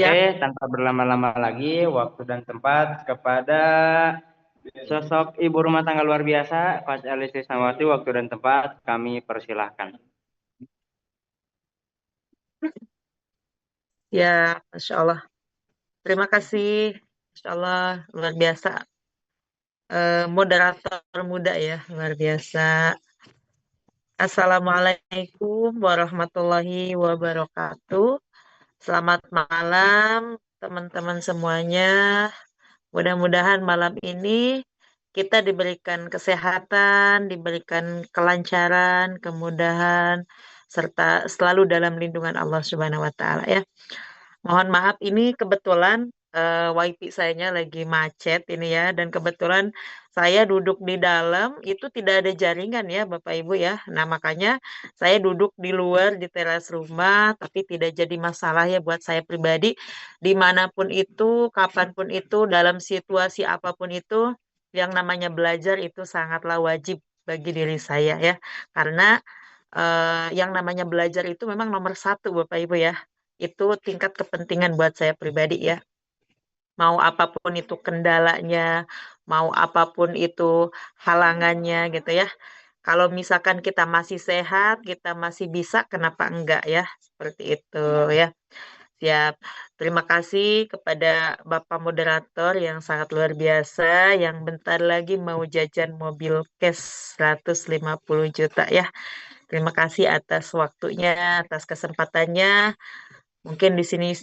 Oke, Siap. tanpa berlama-lama lagi, waktu dan tempat kepada sosok ibu rumah tangga luar biasa, Coach Elis Krisnawati, waktu dan tempat kami persilahkan. Ya, Masya Allah. Terima kasih. Masya Allah, luar biasa. Moderator muda ya, luar biasa. Assalamualaikum warahmatullahi wabarakatuh. Selamat malam, teman-teman semuanya. Mudah-mudahan malam ini kita diberikan kesehatan, diberikan kelancaran, kemudahan, serta selalu dalam lindungan Allah Subhanahu wa Ta'ala ya. Mohon maaf, ini kebetulan wifi saya lagi macet ini ya, dan kebetulan saya duduk di dalam itu tidak ada jaringan ya, Bapak Ibu ya. Nah, makanya saya duduk di luar di teras rumah, tapi tidak jadi masalah ya buat saya pribadi. Dimanapun itu, kapanpun itu, dalam situasi apapun itu, yang namanya belajar itu sangatlah wajib bagi diri saya ya, karena yang namanya belajar itu memang nomor satu Bapak Ibu ya. Itu tingkat kepentingan buat saya pribadi ya. Mau apapun itu kendalanya, mau apapun itu halangannya gitu ya. Kalau misalkan kita masih sehat, kita masih bisa, kenapa enggak ya? Seperti itu ya. Siap. Terima kasih kepada Bapak Moderator yang sangat luar biasa, yang bentar lagi mau jajan mobil cash 150 juta ya. Terima kasih atas waktunya, atas kesempatannya. Mungkin di sini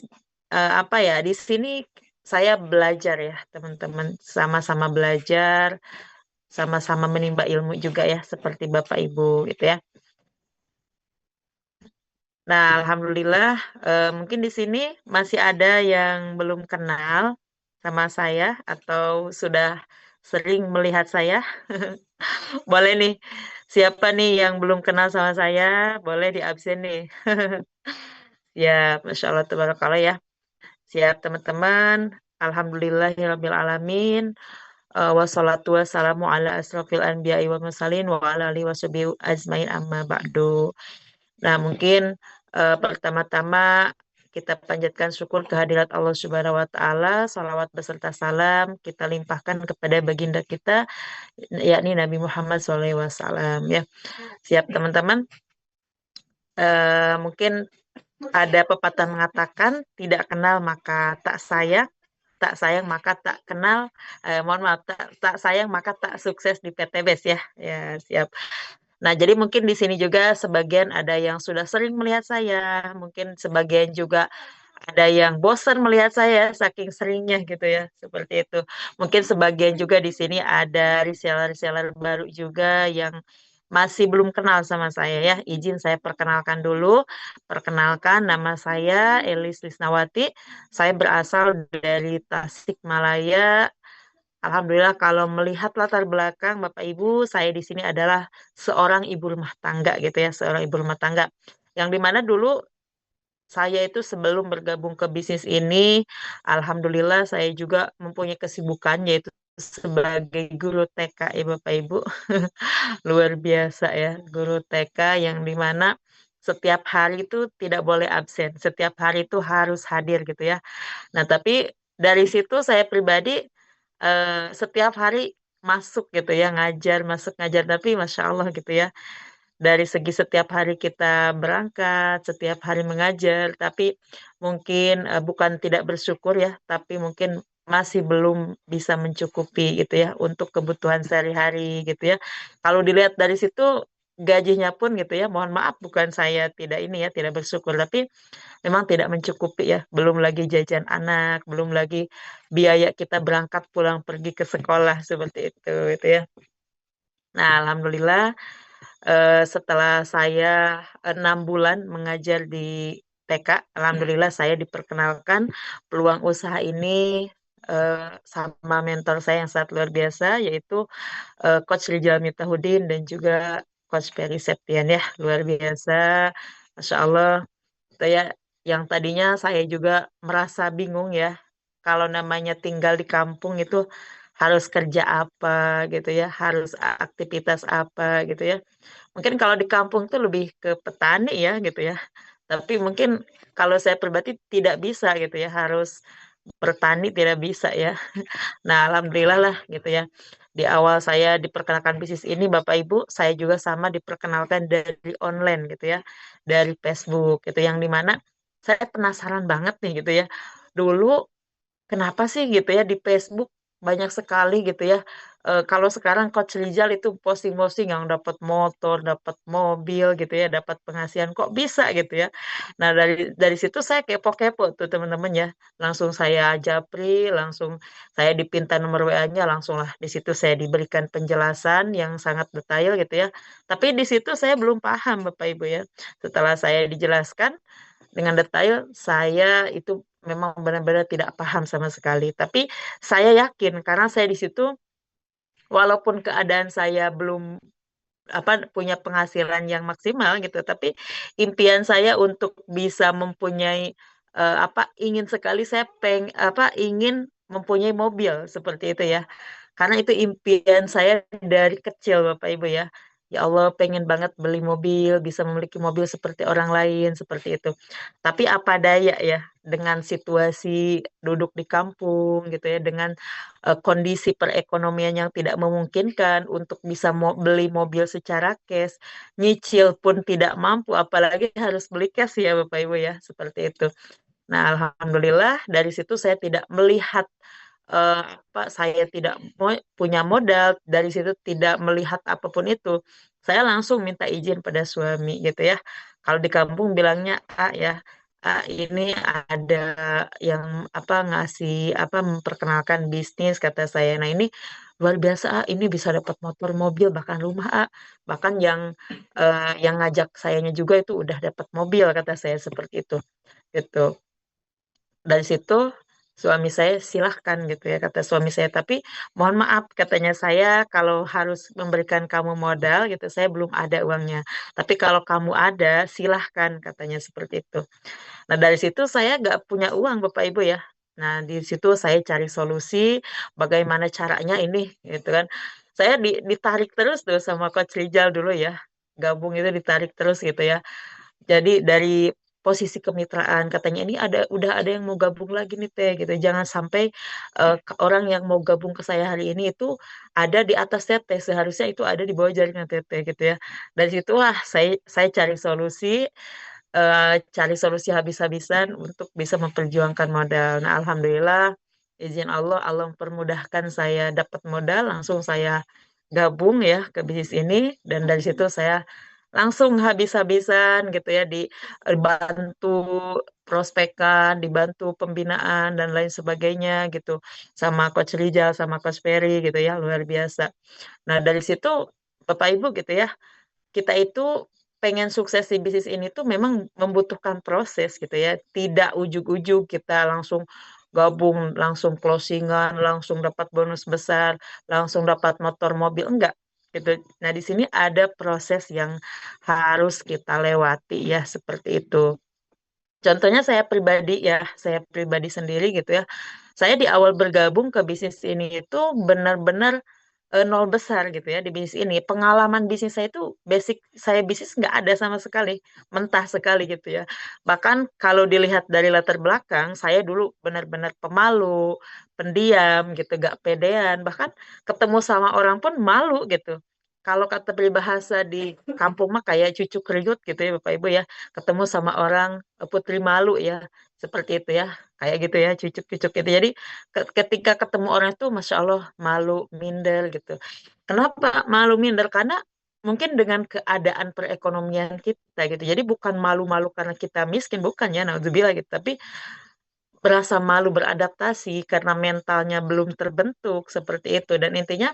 apa ya? Di sini saya belajar ya, teman-teman. Sama-sama belajar, sama-sama menimba ilmu juga ya, seperti Bapak Ibu gitu ya. Nah, alhamdulillah mungkin di sini masih ada yang belum kenal sama saya atau sudah sering melihat saya. Boleh nih. Siapa nih yang belum kenal sama saya? Boleh di absen nih. Ya, Masya Allah, tabarakallah ya. Siap teman-teman. Alhamdulillahirabbil alamin. Wassalatu wassalamu ala asrofil anbiya'i wa mursalin wa ala alihi washabihi ajmain amma ba'du. Nah, mungkin pertama-tama kita panjatkan syukur kehadirat Allah Subhanahu wa taala, salawat beserta salam kita limpahkan kepada baginda kita yakni Nabi Muhammad SAW ya. Siap teman-teman. Mungkin ada pepatah mengatakan tidak kenal maka tak sayang, tak sayang maka tak kenal, mohon maaf, tak sayang maka tak sukses di PTBS ya. Ya, siap. Nah, jadi mungkin di sini juga sebagian ada yang sudah sering melihat saya, mungkin sebagian juga ada yang bosan melihat saya saking seringnya gitu ya, seperti itu. Mungkin sebagian juga di sini ada reseller-reseller baru juga yang masih belum kenal sama saya ya. Izin saya perkenalkan dulu. Perkenalkan, nama saya Elis Lisnawati. Saya berasal dari Tasikmalaya. Alhamdulillah kalau melihat latar belakang Bapak Ibu, saya di sini adalah seorang ibu rumah tangga gitu ya, seorang ibu rumah tangga. Yang dimana dulu saya itu sebelum bergabung ke bisnis ini, alhamdulillah saya juga mempunyai kesibukan yaitu sebagai guru TK ya Bapak Ibu. Luar biasa ya, guru TK yang dimana setiap hari itu tidak boleh absen, setiap hari itu harus hadir gitu ya. Nah, tapi dari situ saya pribadi setiap hari masuk gitu ya, ngajar, masuk ngajar. Tapi Masya Allah gitu ya, dari segi setiap hari kita berangkat, setiap hari mengajar, tapi mungkin bukan tidak bersyukur ya, tapi mungkin masih belum bisa mencukupi gitu ya untuk kebutuhan sehari-hari gitu ya. Kalau dilihat dari situ gajinya pun gitu ya, mohon maaf bukan saya tidak ini ya, tidak bersyukur, tapi memang tidak mencukupi ya. Belum lagi jajan anak, belum lagi biaya kita berangkat pulang pergi ke sekolah seperti itu gitu ya. Nah, alhamdulillah setelah saya 6 bulan mengajar di TK, alhamdulillah saya diperkenalkan peluang usaha ini sama mentor saya yang sangat luar biasa, yaitu Coach Rijal Mitahudin dan juga Coach Ferry Septian ya, luar biasa. Masya Allah, saya yang tadinya saya juga merasa bingung ya, kalau namanya tinggal di kampung itu harus kerja apa gitu ya, harus aktivitas apa gitu ya. Mungkin kalau di kampung tuh lebih ke petani ya gitu ya. Tapi mungkin kalau saya pribadi tidak bisa gitu ya, harus bertani tidak bisa ya. Nah, alhamdulillah lah gitu ya. Di awal saya diperkenalkan bisnis ini, Bapak Ibu, saya juga sama diperkenalkan dari online gitu ya, dari Facebook gitu, yang dimana saya penasaran banget nih gitu ya. Dulu kenapa sih gitu ya di Facebook banyak sekali gitu ya. Kalau sekarang Coach Rizal itu posting-posting yang dapat motor, dapat mobil gitu ya, dapat penghasilan kok bisa gitu ya. Nah, dari situ saya kepo-kepo tuh teman-teman ya. Langsung saya japri, langsung saya dipinta nomor WA-nya, langsung lah di situ saya diberikan penjelasan yang sangat detail gitu ya. Tapi di situ saya belum paham Bapak Ibu ya. Setelah saya dijelaskan dengan detail, saya itu memang benar-benar tidak paham sama sekali. Tapi saya yakin karena saya di situ walaupun keadaan saya belum punya penghasilan yang maksimal gitu, tapi impian saya untuk bisa mempunyai ingin sekali saya ingin mempunyai mobil seperti itu ya. Karena itu impian saya dari kecil Bapak Ibu ya. Ya Allah, pengen banget beli mobil, bisa memiliki mobil seperti orang lain, seperti itu. Tapi apa daya ya, dengan situasi duduk di kampung gitu ya, dengan kondisi perekonomian yang tidak memungkinkan untuk bisa beli mobil secara cash, nyicil pun tidak mampu, apalagi harus beli cash ya Bapak Ibu ya, seperti itu. Nah, alhamdulillah dari situ saya tidak melihat saya tidak punya modal, dari situ tidak melihat apapun itu. Saya langsung minta izin pada suami gitu ya. Kalau di kampung bilangnya ya, ini ada yang ngasih memperkenalkan bisnis kata saya. Nah, ini luar biasa ini bisa dapat motor, mobil, bahkan rumah bahkan yang ngajak sayanya juga itu udah dapat mobil kata saya seperti itu gitu. Dari situ suami saya silahkan gitu ya kata suami saya, tapi mohon maaf katanya, saya kalau harus memberikan kamu modal gitu saya belum ada uangnya, tapi kalau kamu ada silahkan katanya seperti itu. Nah, dari situ saya nggak punya uang Bapak Ibu ya. Nah, di situ saya cari solusi bagaimana caranya ini gitu kan. Saya ditarik terus tuh sama Coach Rizal dulu ya. Gabung itu ditarik terus gitu ya. Jadi dari posisi kemitraan katanya ini udah ada yang mau gabung lagi nih Teh gitu. Jangan sampai orang yang mau gabung ke saya hari ini itu ada di atas Teteh, seharusnya itu ada di bawah jaringan Teteh gitu ya. Dari situ wah saya cari solusi habis-habisan untuk bisa memperjuangkan modal. Nah, alhamdulillah izin Allah, Allah mempermudahkan saya dapat modal, langsung saya gabung ya ke bisnis ini dan dari situ saya langsung habis-habisan gitu ya dibantu prospekan, dibantu pembinaan dan lain sebagainya gitu sama Coach Rijal sama Coach Ferry gitu ya, luar biasa. Nah, dari situ Bapak Ibu gitu ya, kita itu pengen sukses di bisnis ini tuh memang membutuhkan proses gitu ya. Tidak ujug-ujug kita langsung gabung, langsung closingan, langsung dapat bonus besar, langsung dapat motor mobil, enggak gitu. Nah, di sini ada proses yang harus kita lewati ya seperti itu. Contohnya saya pribadi sendiri gitu ya. Saya di awal bergabung ke bisnis ini itu benar-benar nol besar gitu ya di bisnis ini. Pengalaman bisnis saya itu basic saya bisnis nggak ada sama sekali, mentah sekali gitu ya. Bahkan kalau dilihat dari latar belakang, saya dulu benar-benar pemalu, pendiam gitu, gak pedean. Bahkan ketemu sama orang pun malu gitu. Kalau kata peribahasa di kampung mah kayak cucu kriut gitu ya Bapak Ibu ya. Ketemu sama orang putri malu ya, seperti itu ya, kayak gitu ya, cucuk-cucuk gitu. Jadi ketika ketemu orang itu, masya Allah, malu, minder gitu. Kenapa malu minder? Karena mungkin dengan keadaan perekonomian kita gitu. Jadi bukan malu-malu karena kita miskin, bukan ya, naudzubillah gitu. Tapi berasa malu beradaptasi karena mentalnya belum terbentuk seperti itu. Dan intinya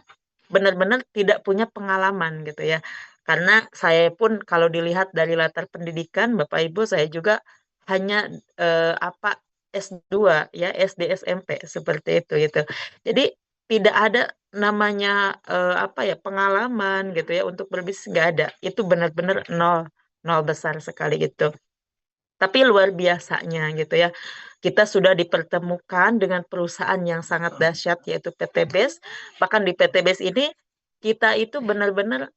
benar-benar tidak punya pengalaman gitu ya. Karena saya pun kalau dilihat dari latar pendidikan Bapak Ibu, saya juga hanya S2 ya, SD SMP seperti itu gitu. Jadi tidak ada namanya pengalaman gitu ya untuk berbisnis, nggak ada. Itu benar-benar nol, nol besar sekali gitu. Tapi luar biasanya gitu ya, kita sudah dipertemukan dengan perusahaan yang sangat dahsyat yaitu PT BES. Bahkan di PT BES ini kita itu benar-benar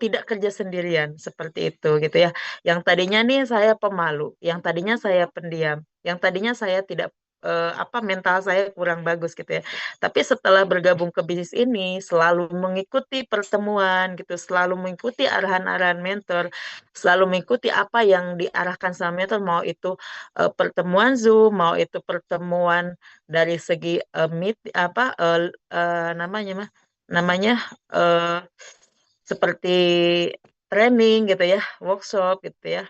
tidak kerja sendirian seperti itu gitu ya. Yang tadinya nih saya pemalu, yang tadinya saya pendiam, yang tadinya saya tidak mental saya kurang bagus gitu ya. Tapi setelah bergabung ke bisnis ini, selalu mengikuti pertemuan gitu, selalu mengikuti arahan-arahan mentor, selalu mengikuti apa yang diarahkan sama mentor, mau itu pertemuan Zoom, mau itu pertemuan dari segi meet apa namanya mah namanya eh, seperti training gitu ya, workshop gitu ya.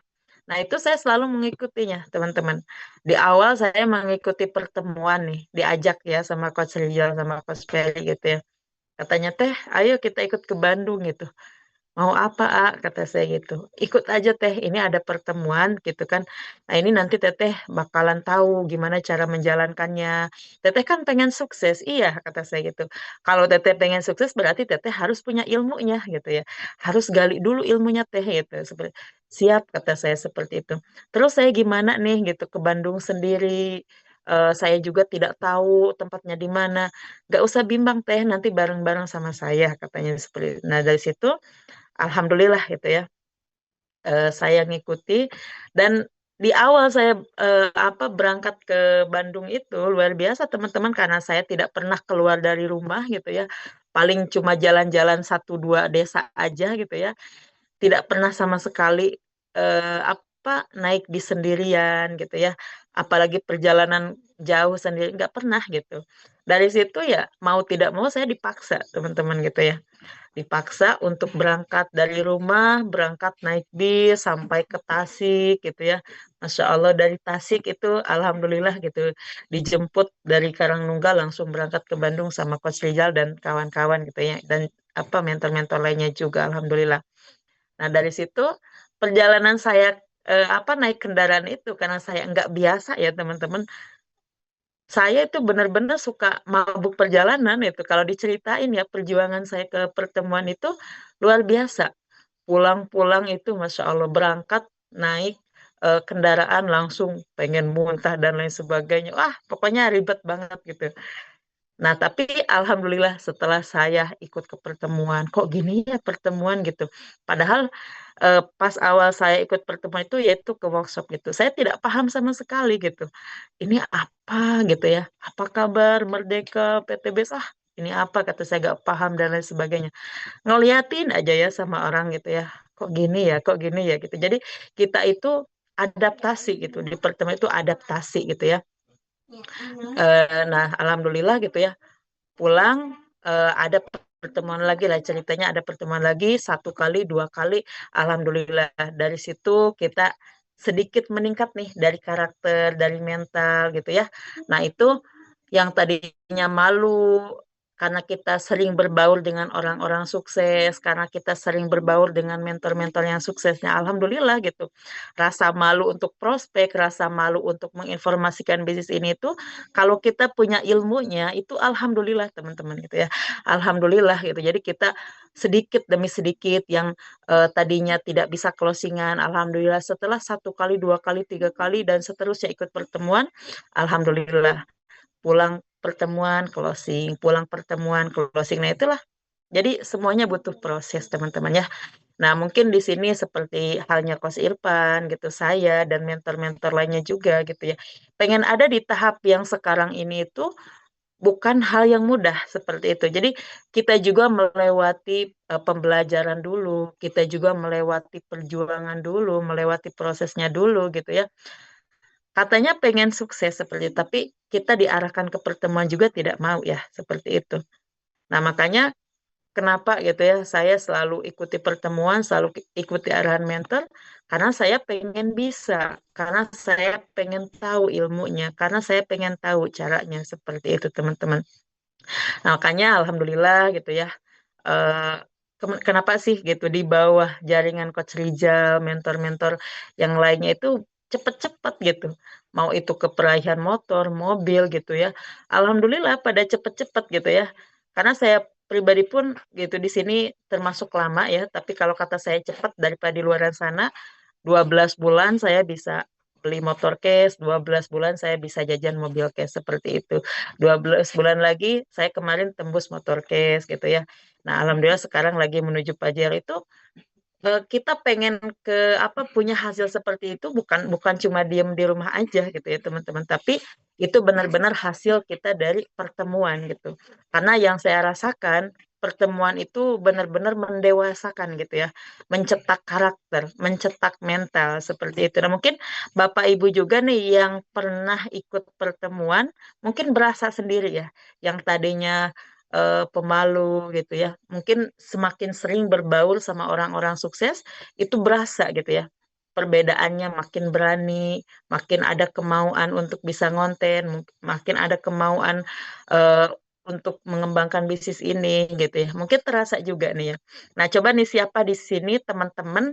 Nah, itu saya selalu mengikutinya, teman-teman. Di awal saya mengikuti pertemuan nih, diajak ya sama Coach Rizal sama Coach Ferry gitu ya. Katanya, "Teh, ayo kita ikut ke Bandung gitu." Mau apa, kata saya gitu. Ikut aja teh, ini ada pertemuan gitu kan. Nah ini nanti teteh bakalan tahu gimana cara menjalankannya. Teteh kan pengen sukses, iya kata saya gitu. Kalau teteh pengen sukses berarti teteh harus punya ilmunya gitu ya. Harus gali dulu ilmunya teh gitu. Seperti, siap kata saya seperti itu. Terus saya gimana nih gitu ke Bandung sendiri. Saya juga tidak tahu tempatnya di mana. Gak usah bimbang teh, nanti bareng-bareng sama saya katanya seperti itu. Nah dari situ alhamdulillah gitu ya, saya ngikuti dan di awal saya berangkat ke Bandung itu luar biasa teman-teman karena saya tidak pernah keluar dari rumah gitu ya. Paling cuma jalan-jalan satu dua desa aja gitu ya. Tidak pernah sama sekali naik di sendirian gitu ya. Apalagi perjalanan jauh sendiri nggak pernah gitu. Dari situ ya mau tidak mau saya dipaksa teman-teman gitu ya, dipaksa untuk berangkat dari rumah, berangkat naik bis sampai ke Tasik gitu ya. Masya Allah dari Tasik itu Alhamdulillah gitu dijemput dari Karangnunggal langsung berangkat ke Bandung sama Coach Rizal dan kawan-kawan gitu ya. Dan mentor-mentor lainnya juga Alhamdulillah. Nah dari situ perjalanan saya naik kendaraan itu karena saya nggak biasa ya teman-teman. Saya itu benar-benar suka mabuk perjalanan itu. Kalau diceritain ya perjuangan saya ke pertemuan itu luar biasa. Pulang-pulang itu Masya Allah berangkat naik kendaraan langsung pengen muntah dan lain sebagainya. Wah, pokoknya ribet banget gitu. Nah, tapi alhamdulillah setelah saya ikut ke pertemuan, kok gini ya pertemuan gitu. Padahal pas awal saya ikut pertemuan itu yaitu ke workshop gitu. Saya tidak paham sama sekali gitu. Ini apa gitu ya? Apa kabar Merdeka PTBS? Ini apa kata saya gak paham dan lain sebagainya. Ngeliatin aja ya sama orang gitu ya. Kok gini ya? Kok gini ya gitu. Jadi kita itu adaptasi gitu. Di pertemuan itu adaptasi gitu ya. Nah, alhamdulillah gitu ya pulang ada pertemuan lagi lah ceritanya ada pertemuan lagi satu kali dua kali alhamdulillah dari situ kita sedikit meningkat nih dari karakter dari mental gitu ya. Nah itu yang tadinya malu karena kita sering berbaur dengan orang-orang sukses, karena kita sering berbaur dengan mentor-mentor yang suksesnya, alhamdulillah gitu. Rasa malu untuk prospek, rasa malu untuk menginformasikan bisnis ini tuh, kalau kita punya ilmunya, itu alhamdulillah teman-teman gitu ya. Alhamdulillah gitu. Jadi kita sedikit demi sedikit yang tadinya tidak bisa closingan, alhamdulillah setelah satu kali, dua kali, tiga kali, dan seterusnya ikut pertemuan, alhamdulillah pulang pertemuan closing, pulang pertemuan closing. Nah, itulah. Jadi semuanya butuh proses, teman-teman ya. Nah, mungkin di sini seperti halnya Coach Irfan gitu, saya dan mentor-mentor lainnya juga gitu ya. Pengen ada di tahap yang sekarang ini itu bukan hal yang mudah seperti itu. Jadi kita juga melewati pembelajaran dulu, kita juga melewati perjuangan dulu, melewati prosesnya dulu gitu ya. Katanya pengen sukses seperti itu, tapi kita diarahkan ke pertemuan juga tidak mau ya, seperti itu. Nah, makanya kenapa gitu ya, saya selalu ikuti pertemuan, selalu ikuti arahan mentor, karena saya pengen bisa, karena saya pengen tahu ilmunya, karena saya pengen tahu caranya, seperti itu teman-teman. Nah, makanya alhamdulillah gitu ya, eh, kenapa sih gitu di bawah jaringan Coach Rizal, mentor-mentor yang lainnya itu cepet-cepet gitu. Mau itu ke peraihan motor, mobil gitu ya. Alhamdulillah pada cepet-cepet gitu ya. Karena saya pribadi pun gitu di sini termasuk lama ya, tapi kalau kata saya cepat daripada di luaran sana, 12 bulan saya bisa beli motor cash, 12 bulan saya bisa jajan mobil cash seperti itu. 12 bulan lagi saya kemarin tembus motor cash gitu ya. Nah, alhamdulillah sekarang lagi menuju Pajero itu kita pengen punya hasil seperti itu bukan bukan cuma diem di rumah aja gitu ya teman-teman, tapi itu benar-benar hasil kita dari pertemuan gitu. Karena yang saya rasakan pertemuan itu benar-benar mendewasakan gitu ya, mencetak karakter, mencetak mental seperti itu. Nah, mungkin Bapak Ibu juga nih yang pernah ikut pertemuan mungkin berasa sendiri ya, yang tadinya pemalu gitu ya. Mungkin semakin sering berbaur sama orang-orang sukses, itu berasa gitu ya. Perbedaannya makin berani, makin ada kemauan untuk bisa ngonten, makin ada kemauan eh, untuk mengembangkan bisnis ini gitu ya. Mungkin terasa juga nih ya. Nah, coba nih siapa di sini teman-teman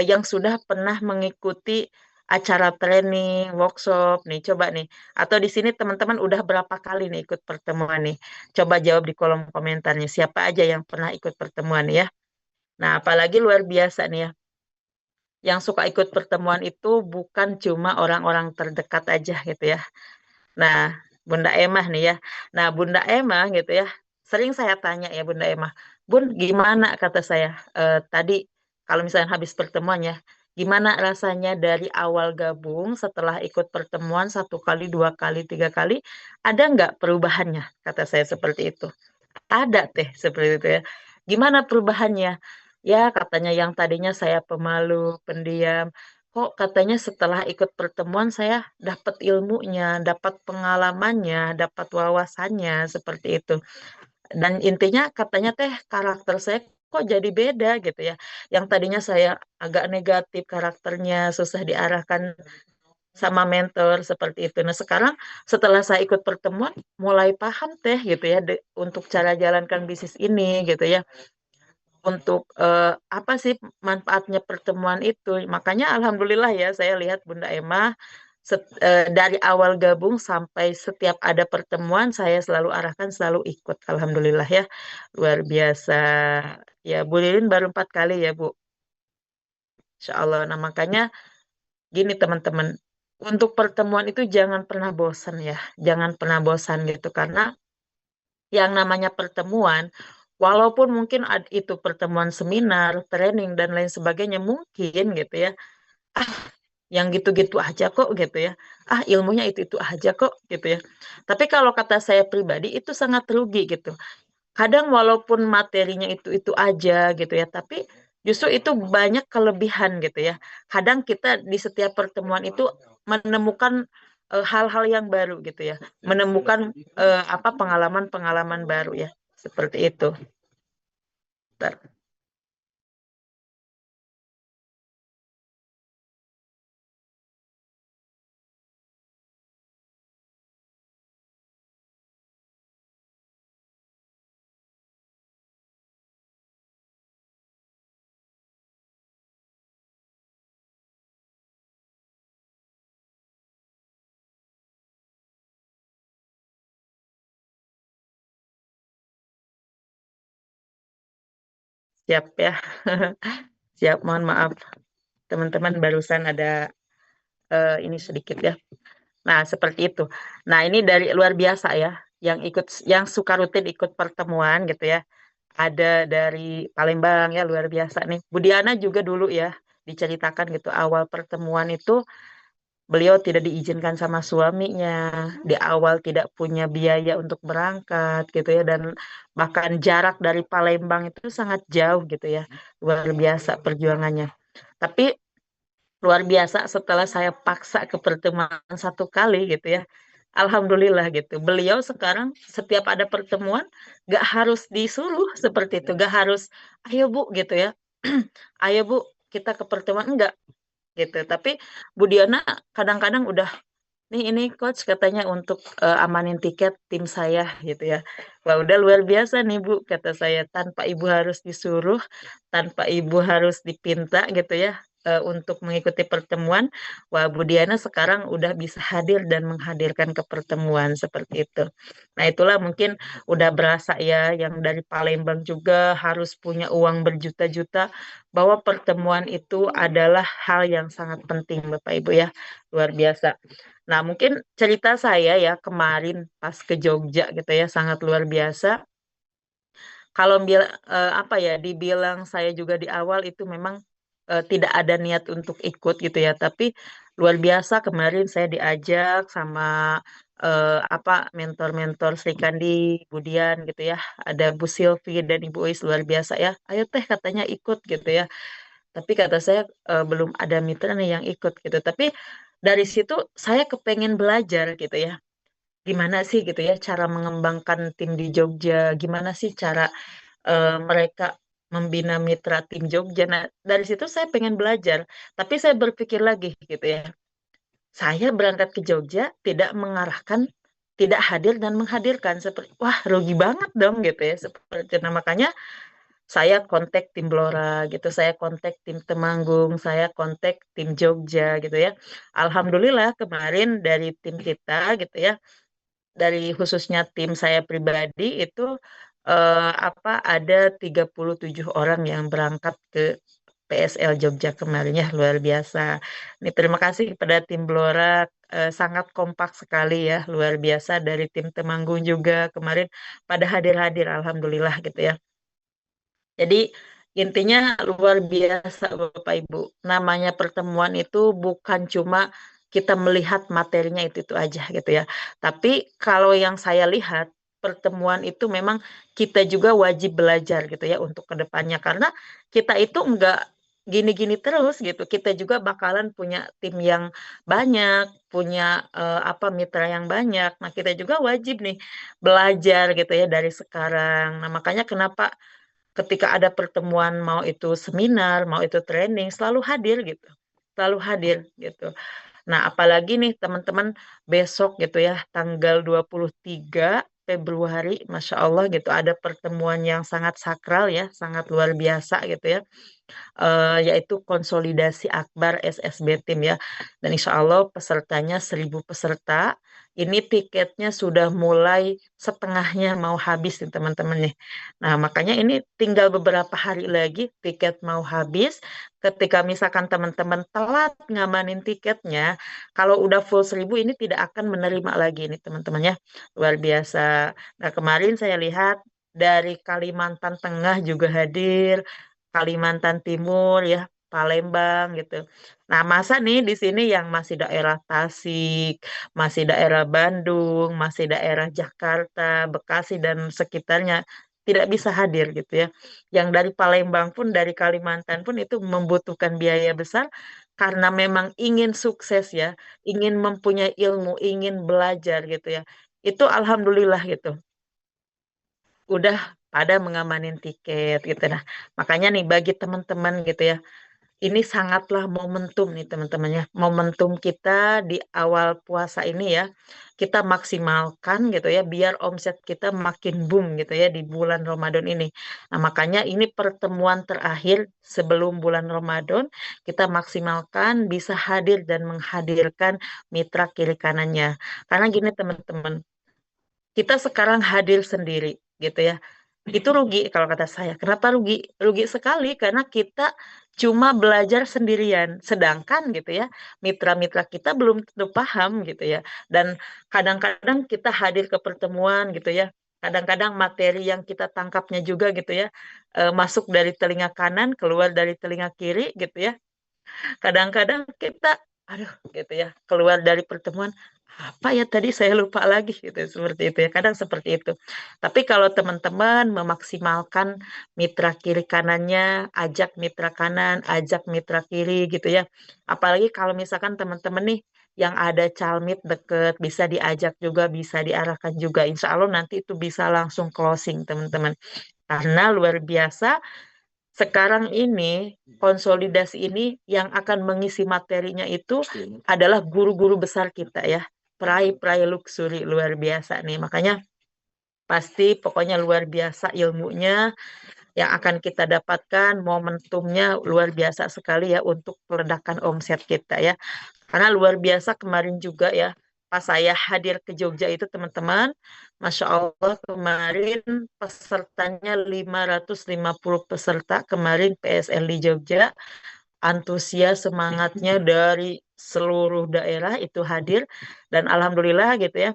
yang sudah pernah mengikuti acara training, workshop nih, coba nih. Atau di sini teman-teman udah berapa kali nih ikut pertemuan nih? Coba jawab di kolom komentarnya siapa aja yang pernah ikut pertemuan ya. Nah, apalagi luar biasa nih ya. Yang suka ikut pertemuan itu bukan cuma orang-orang terdekat aja gitu ya. Nah, Bunda Emah nih ya. Nah, Bunda Emah gitu ya. Sering saya tanya ya Bunda Emah, Bun, gimana kata saya tadi kalau misalnya habis pertemuan ya, gimana rasanya dari awal gabung setelah ikut pertemuan satu kali, dua kali, tiga kali, ada nggak perubahannya? Kata saya seperti itu. Ada teh seperti itu ya. Gimana perubahannya? Ya katanya yang tadinya saya pemalu, pendiam. Kok katanya setelah ikut pertemuan saya dapat ilmunya, dapat pengalamannya, dapat wawasannya seperti itu. Dan intinya katanya teh karakter saya kok jadi beda gitu ya. Yang tadinya saya agak negatif karakternya, susah diarahkan sama mentor seperti itu. Nah, sekarang setelah saya ikut pertemuan mulai paham teh gitu ya untuk cara jalankan bisnis ini gitu ya. Untuk apa sih manfaatnya pertemuan itu. Makanya alhamdulillah ya saya lihat Bunda Emma dari awal gabung sampai setiap ada pertemuan saya selalu arahkan selalu ikut. Alhamdulillah ya. Luar biasa. Ya, Bu Lilin baru 4 kali ya, Bu. Insya Allah. Nah, makanya gini teman-teman, untuk pertemuan itu jangan pernah bosan ya, jangan pernah bosan gitu karena yang namanya pertemuan, walaupun mungkin itu pertemuan seminar, training dan lain sebagainya mungkin gitu ya, yang gitu-gitu aja kok gitu ya, ilmunya itu aja kok gitu ya. Tapi kalau kata saya pribadi itu sangat rugi gitu. Kadang walaupun materinya itu aja gitu ya, tapi justru itu banyak kelebihan gitu ya. Kadang kita di setiap pertemuan itu menemukan hal-hal yang baru gitu ya, menemukan pengalaman-pengalaman baru ya, seperti itu. Bentar. Siap ya, siap. Mohon maaf teman-teman barusan ada ini sedikit ya. Nah, seperti itu. Nah, ini dari luar biasa ya, yang suka rutin ikut pertemuan gitu ya. Ada dari Palembang ya, luar biasa nih. Budiana juga dulu ya, diceritakan gitu awal pertemuan itu beliau tidak diizinkan sama suaminya, di awal tidak punya biaya untuk berangkat gitu ya, dan bahkan jarak dari Palembang itu sangat jauh gitu ya. Luar biasa perjuangannya. Tapi luar biasa setelah saya paksa ke pertemuan satu kali gitu ya. Alhamdulillah gitu. Beliau sekarang setiap ada pertemuan gak harus disuruh seperti itu, gak harus ayo Bu gitu ya. Ayo Bu kita ke pertemuan enggak gitu. Tapi Bu Diana kadang-kadang udah nih ini coach katanya untuk amanin tiket tim saya gitu ya. Wah udah luar biasa nih Bu kata saya tanpa ibu harus disuruh, tanpa ibu harus dipinta gitu ya untuk mengikuti pertemuan. Wah Bu Diana sekarang udah bisa hadir dan menghadirkan ke pertemuan seperti itu. Nah itulah mungkin udah berasa ya yang dari Palembang juga harus punya uang berjuta-juta bahwa pertemuan itu adalah hal yang sangat penting Bapak Ibu ya. Luar biasa. Nah, mungkin cerita saya ya kemarin pas ke Jogja gitu ya sangat luar biasa. apa ya, dibilang saya juga di awal itu memang tidak ada niat untuk ikut gitu ya, tapi luar biasa kemarin saya diajak sama apa mentor-mentor Sri Kandi, Budian gitu ya, ada Bu Silvi dan Ibu Ois luar biasa ya. Ayo teh katanya ikut gitu ya. Tapi kata saya belum ada mitra nih yang ikut gitu. Tapi dari situ saya kepengen belajar gitu ya. Gimana sih gitu ya cara mengembangkan tim di Jogja? Gimana sih cara mereka membina mitra tim Jogja? Nah, dari situ saya pengen belajar. Tapi saya berpikir lagi gitu ya. Saya berangkat ke Jogja tidak mengarahkan, tidak hadir dan menghadirkan seperti wah rugi banget dong gitu ya seperti itu. Nah, makanya saya kontak tim Blora gitu, saya kontak tim Temanggung, saya kontak tim Jogja gitu ya. Alhamdulillah kemarin dari tim kita gitu ya, dari khususnya tim saya pribadi itu ada 37 orang yang berangkat ke PSL Jogja kemarin ya luar biasa. Ini terima kasih kepada tim Blora sangat kompak sekali ya luar biasa dari tim Temanggung juga kemarin pada hadir-hadir alhamdulillah gitu ya. Jadi intinya luar biasa Bapak Ibu. Namanya pertemuan itu bukan cuma kita melihat materinya itu aja gitu ya. Tapi kalau yang saya lihat pertemuan itu memang kita juga wajib belajar gitu ya untuk kedepannya karena kita itu enggak gini-gini terus gitu. Kita juga bakalan punya tim yang banyak, punya apa mitra yang banyak. Nah, kita juga wajib nih belajar gitu ya dari sekarang. Nah, makanya kenapa ketika ada pertemuan mau itu seminar, mau itu training, selalu hadir gitu. Selalu hadir gitu. Nah, apalagi nih teman-teman besok gitu ya, tanggal 23 Februari, Masya Allah gitu, ada pertemuan yang sangat sakral ya, sangat luar biasa gitu ya, yaitu konsolidasi akbar SSB tim ya. Dan insya Allah pesertanya 1.000 peserta. Ini tiketnya sudah mulai setengahnya mau habis nih teman-teman nih. Nah makanya ini tinggal beberapa hari lagi tiket mau habis. Ketika misalkan teman-teman telat ngamanin tiketnya, kalau udah full 1.000 ini tidak akan menerima lagi nih teman-teman ya. Luar biasa. Nah kemarin saya lihat dari Kalimantan Tengah juga hadir, Kalimantan Timur ya, Palembang gitu. Nah, masa nih di sini yang masih daerah Tasik, masih daerah Bandung, masih daerah Jakarta, Bekasi dan sekitarnya tidak bisa hadir gitu ya. Yang dari Palembang pun, dari Kalimantan pun itu membutuhkan biaya besar karena memang ingin sukses ya, ingin mempunyai ilmu, ingin belajar gitu ya. Itu alhamdulillah gitu udah pada mengamanin tiket gitu. Nah, makanya nih bagi teman-teman gitu ya, ini sangatlah momentum nih teman-temannya. Momentum kita di awal puasa ini ya, kita maksimalkan gitu ya, biar omset kita makin boom gitu ya di bulan Ramadan ini. Nah, makanya ini pertemuan terakhir sebelum bulan Ramadan, kita maksimalkan bisa hadir dan menghadirkan mitra kiri kanannya. Karena gini teman-teman, kita sekarang hadir sendiri gitu ya. Itu rugi kalau kata saya. Kenapa rugi? Rugi sekali karena kita cuma belajar sendirian. Sedangkan gitu ya, mitra-mitra kita belum tentu paham gitu ya. Dan kadang-kadang kita hadir ke pertemuan gitu ya. Kadang-kadang materi yang kita tangkapnya juga gitu ya, masuk dari telinga kanan, keluar dari telinga kiri gitu ya. Kadang-kadang kita, aduh gitu ya, keluar dari pertemuan, apa ya tadi saya lupa lagi gitu, seperti itu ya. Kadang seperti itu. Tapi kalau teman-teman memaksimalkan mitra kiri kanannya, ajak mitra kanan, ajak mitra kiri gitu ya. Apalagi kalau misalkan teman-teman nih yang ada calmit deket, bisa diajak juga, bisa diarahkan juga. Insya Allah nanti itu bisa langsung closing teman-teman. Karena luar biasa sekarang ini konsolidasi ini yang akan mengisi materinya itu adalah guru-guru besar kita ya. Perai-perai luxury luar biasa nih. Makanya pasti pokoknya luar biasa ilmunya yang akan kita dapatkan, momentumnya luar biasa sekali ya untuk peledakan omset kita ya. Karena luar biasa kemarin juga ya, pas saya hadir ke Jogja itu teman-teman, Masya Allah kemarin pesertanya 550 peserta kemarin PSL di Jogja, antusias semangatnya dari seluruh daerah itu hadir, dan Alhamdulillah gitu ya,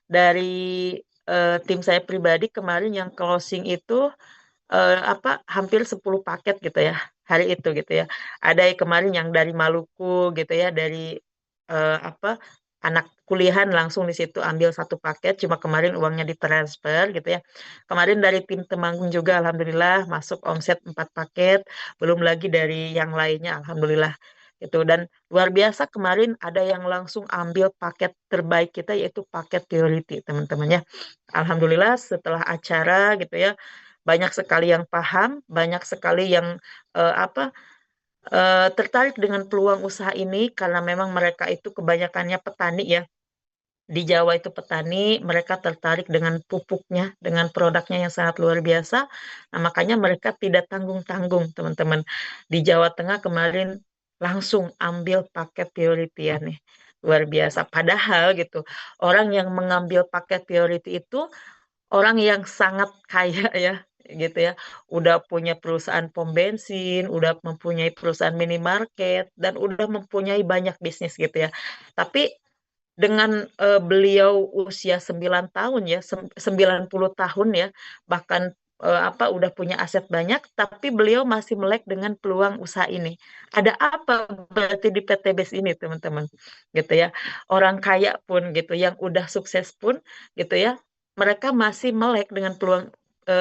dari tim saya pribadi kemarin yang closing itu hampir 10 paket gitu ya hari itu gitu ya. Ada kemarin yang dari Maluku gitu ya, dari apa anak kuliahan langsung di situ ambil satu paket, cuma kemarin uangnya ditransfer gitu ya. Kemarin dari tim Temanggung juga alhamdulillah masuk omset 4 paket, belum lagi dari yang lainnya alhamdulillah gitu. Dan luar biasa kemarin ada yang langsung ambil paket terbaik kita yaitu paket priority teman-teman ya. Alhamdulillah setelah acara gitu ya banyak sekali yang paham, banyak sekali yang apa tertarik dengan peluang usaha ini karena memang mereka itu kebanyakannya petani ya. Di Jawa itu petani, mereka tertarik dengan pupuknya, dengan produknya yang sangat luar biasa. Nah, makanya mereka tidak tanggung-tanggung, teman-teman. Di Jawa Tengah kemarin langsung ambil paket priority ya nih. Luar biasa. Padahal gitu, orang yang mengambil paket priority itu orang yang sangat kaya ya gitu ya, udah punya perusahaan pom bensin, udah mempunyai perusahaan minimarket dan udah mempunyai banyak bisnis gitu ya. Tapi dengan beliau usia 9 tahun ya, 90 tahun ya, bahkan udah punya aset banyak, tapi beliau masih melek dengan peluang usaha ini. Ada apa berarti di PTBS ini, teman-teman? Gitu ya. Orang kaya pun gitu, yang udah sukses pun gitu ya, mereka masih melek dengan peluang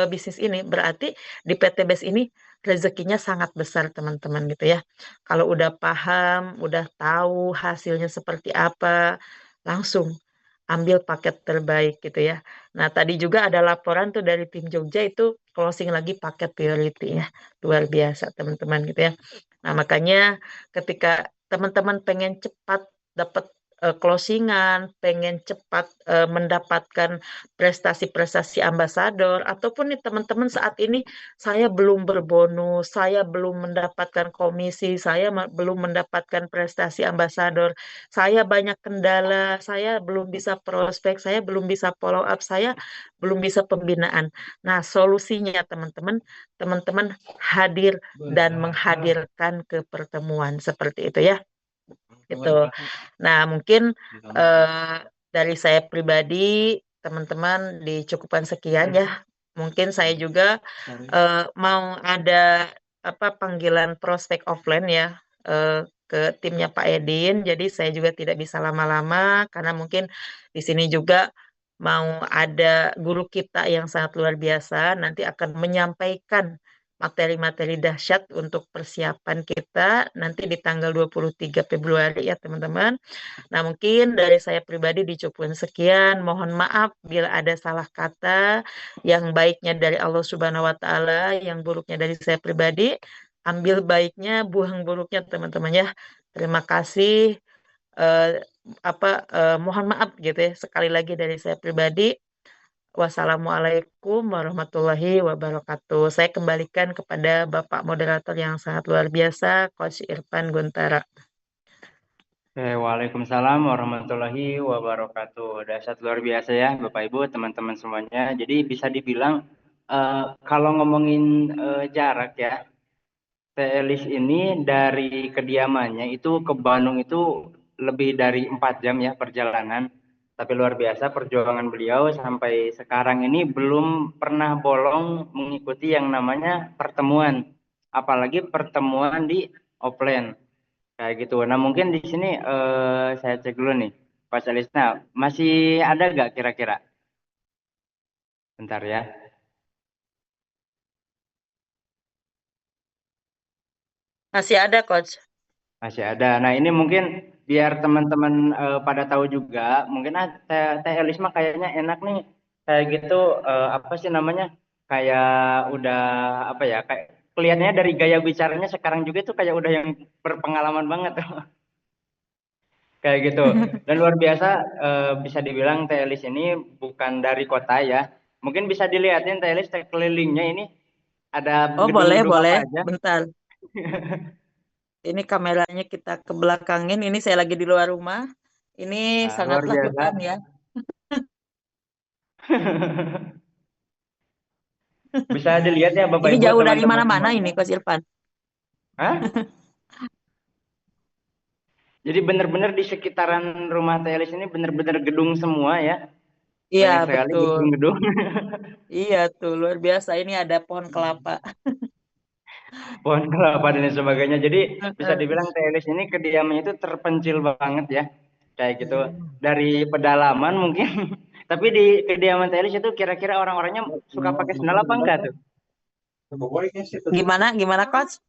bisnis ini. Berarti di PTBS ini rezekinya sangat besar, teman-teman gitu ya. Kalau udah paham, udah tahu hasilnya seperti apa, langsung ambil paket terbaik gitu ya. Nah, tadi juga ada laporan tuh dari tim Jogja itu closing lagi paket priority ya. Luar biasa teman-teman gitu ya. Nah, makanya ketika teman-teman pengen cepat dapat closingan, pengen cepat mendapatkan prestasi-prestasi ambasador, ataupun nih teman-teman saat ini saya belum berbonus, saya belum mendapatkan komisi, saya belum mendapatkan prestasi ambasador, saya banyak kendala, saya belum bisa prospek, saya belum bisa follow up, saya belum bisa pembinaan. Nah, solusinya teman-teman, teman-teman hadir dan menghadirkan ke pertemuan seperti itu ya. Gitu. Nah, mungkin eh, dari saya pribadi, teman-teman dicukupkan sekian ya. Mungkin saya juga mau ada panggilan prospek offline ya eh, ke timnya Pak Edin. Jadi saya juga tidak bisa lama-lama karena mungkin di sini juga mau ada guru kita yang sangat luar biasa nanti akan menyampaikan materi-materi dahsyat untuk persiapan kita nanti di tanggal 23 Februari ya teman-teman. Nah, mungkin dari saya pribadi dicukupkan sekian. Mohon maaf bila ada salah kata, yang baiknya dari Allah Subhanahu wa taala, yang buruknya dari saya pribadi. Ambil baiknya, buang buruknya teman-teman ya. Terima kasih. Eh, mohon maaf gitu ya. Sekali lagi dari saya pribadi. Wassalamualaikum warahmatullahi wabarakatuh. Saya kembalikan kepada Bapak moderator yang sangat luar biasa, Coach Irfan Guntara. Waalaikumsalam warahmatullahi wabarakatuh. Dasar luar biasa ya Bapak Ibu, teman-teman semuanya. Jadi bisa dibilang kalau ngomongin jarak ya, Teh Elis ini dari kediamannya itu ke Bandung itu lebih dari 4 jam ya perjalanan. Tapi luar biasa perjuangan beliau sampai sekarang ini belum pernah bolong mengikuti yang namanya pertemuan. Apalagi pertemuan di offline. Kayak gitu. Nah, mungkin di sini saya cek dulu nih, Pak Alisna, masih ada nggak kira-kira? Bentar ya, Masih ada, Coach. masih ada. Nah, ini mungkin biar teman-teman pada tahu juga, mungkin Teh Elis mah kayaknya enak nih, kayak gitu, apa sih namanya, kayak udah, apa ya, kayak kelihatannya dari gaya bicaranya sekarang juga itu kayak udah yang berpengalaman banget. Kayak gitu. Dan luar biasa bisa dibilang Telis ini bukan dari kota ya. Mungkin bisa dilihatin Telis kelilingnya ini ada Oh, boleh, gedung-gedung apa boleh. aja. Bentar. Ini kameranya kita ke belakangin. Ini saya lagi di luar rumah. Ini Nah, luar sangatlah biasa. hutan ya. Bisa dilihat ya Bapak Ini Ibu jauh dari teman-teman mana-mana semuanya. ini, Coach Irfan. Hah? Jadi benar-benar di sekitaran rumah Telis ini benar-benar gedung semua ya. Iya, banyak sekali betul. gedung-gedung. Iya tuh, luar biasa. Ini ada pohon kelapa. Pohon kelapa dan lain sebagainya. Jadi bisa Heeh. dibilang Telis ini kediamannya itu terpencil banget ya, kayak gitu. Mm. Dari pedalaman mungkin, tapi di kediaman Telis itu kira-kira orang-orangnya suka pakai sendal apa enggak tuh? Gimana, gimana, Coach?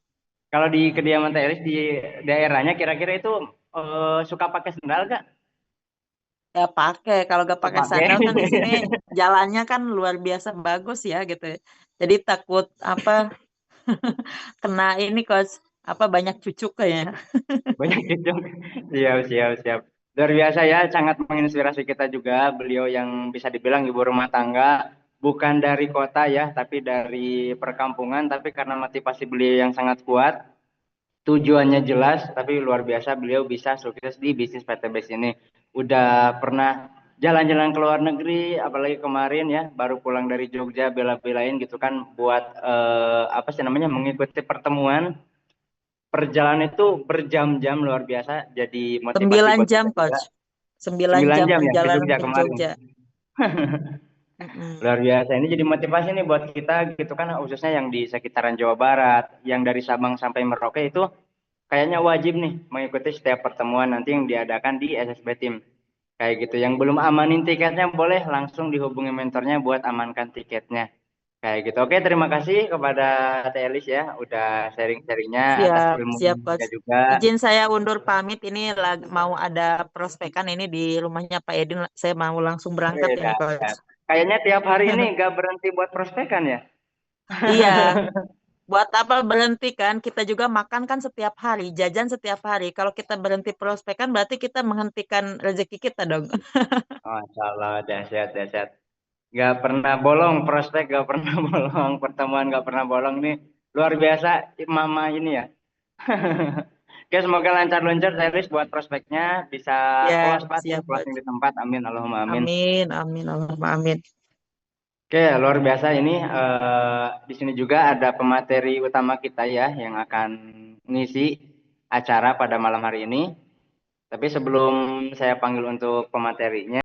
Kalau di kediaman Telis di daerahnya kira-kira itu suka pakai sendal enggak? Ya pakai. Kalau gak Oh, pakai pakai. sandal kan di sini jalannya kan luar biasa bagus ya gitu. Jadi takut apa kena ini, Coach. Apa banyak cucuk kayaknya. Banyak cucuk. Siap, siap, siap. Luar biasa ya, sangat menginspirasi kita juga. Beliau yang bisa dibilang ibu rumah tangga, bukan dari kota ya, tapi dari perkampungan. Tapi karena motivasi beliau yang sangat kuat, tujuannya jelas, tapi luar biasa beliau bisa sukses di bisnis PTBS ini. Udah pernah jalan-jalan ke luar negeri, apalagi kemarin ya, baru pulang dari Jogja bela-belain gitu kan, buat apa sih namanya, mengikuti pertemuan. Perjalanan itu berjam-jam luar biasa, jadi motivasi 9 buat jam, kita juga. Coach. 9 9 jam jam ya ke perjalanan Jogja ke kemarin. Jogja. Mm-mm. Luar biasa. Ini jadi motivasi nih buat kita gitu kan, khususnya yang di sekitaran Jawa Barat, yang dari Sabang sampai Merauke itu kayaknya wajib nih mengikuti setiap pertemuan nanti yang diadakan di SSB Team. Kayak gitu. Yang belum amanin tiketnya boleh langsung dihubungi mentornya buat amankan tiketnya. Kayak gitu. Oke, terima kasih kepada Teh Elis ya, udah sharing-sharingnya atas Siap, siap, ilmunya Coach. juga. Izin saya undur pamit. Ini mau ada prospekan ini di rumahnya Pak Edin. Saya mau langsung berangkat Oke, ini, dah, dah. Coach. Kayaknya tiap hari ini gak berhenti buat prospekan ya. Iya, buat apa berhenti kan? Kita juga makan kan setiap hari, jajan setiap hari. Kalau kita berhenti prospekan berarti kita menghentikan rezeki kita dong. Masya Allah, dahsyat, dahsyat. Gak pernah bolong prospek, gak pernah bolong pertemuan, gak pernah bolong nih. Luar biasa, mama ini ya. Oke, semoga lancar-lancar Teris buat prospeknya. Bisa Ya, close siap, closing Coach. di tempat. Amin, Allahumma amin. Amin, amin, Allahumma amin. Oke, luar biasa ini. Di sini juga ada pemateri utama kita ya yang akan ngisi acara pada malam hari ini. Tapi sebelum saya panggil untuk pematerinya,